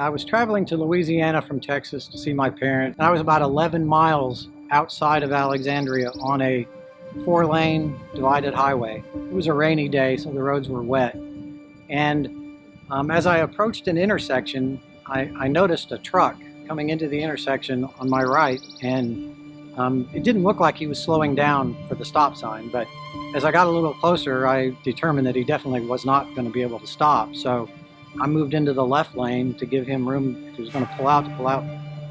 I was traveling to Louisiana from Texas to see my parents. I was about 11 miles outside of Alexandria on a 4-lane divided highway. It was a rainy day, so the roads were wet. And as I approached an intersection, I noticed a truck coming into the intersection on my right, and it didn't look like he was slowing down for the stop sign, but as I got a little closer, I determined that he definitely was not going to be able to stop. So I moved into the left lane to give him room if he was going to pull out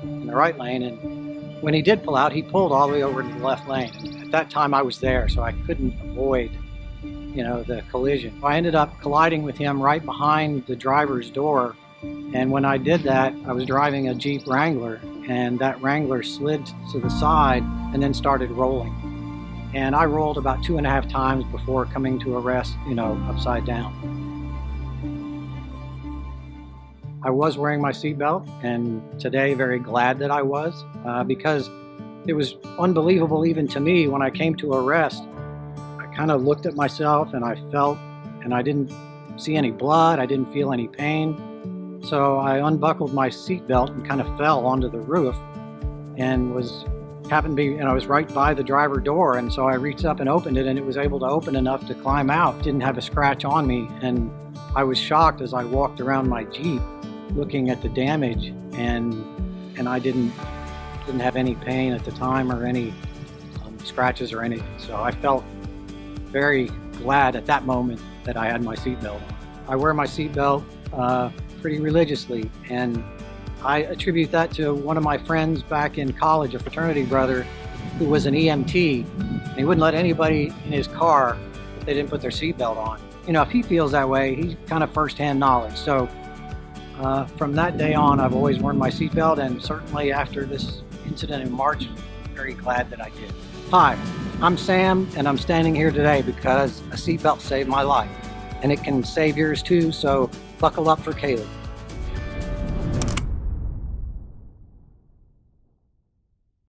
in the right lane. And when he did pull out, he pulled all the way over to the left lane. And at that time I was there, so I couldn't avoid, the collision. I ended up colliding with him right behind the driver's door. And when I did that, I was driving a Jeep Wrangler, and that Wrangler slid to the side and then started rolling. And I rolled about 2.5 times before coming to a rest, upside down. I was wearing my seatbelt, and today very glad that I was, because it was unbelievable even to me when I came to a rest. I kind of looked at myself and I felt, and I didn't see any blood, I didn't feel any pain. So I unbuckled my seatbelt and kind of fell onto the roof, and happened to be, I was right by the driver door, and so I reached up and opened it, and it was able to open enough to climb out. Didn't have a scratch on me, and I was shocked as I walked around my Jeep looking at the damage, and I didn't have any pain at the time or any scratches or anything. So I felt very glad at that moment that I had my seatbelt on. I wear my seatbelt pretty religiously, and I attribute that to one of my friends back in college, a fraternity brother who was an EMT, and he wouldn't let anybody in his car if they didn't put their seatbelt on. If he feels that way, he's kind of firsthand knowledge. So from that day on, I've always worn my seatbelt, and certainly after this incident in March, I'm very glad that I did. Hi, I'm Sam, and I'm standing here today because a seatbelt saved my life, and it can save yours too, so buckle up for Kailee.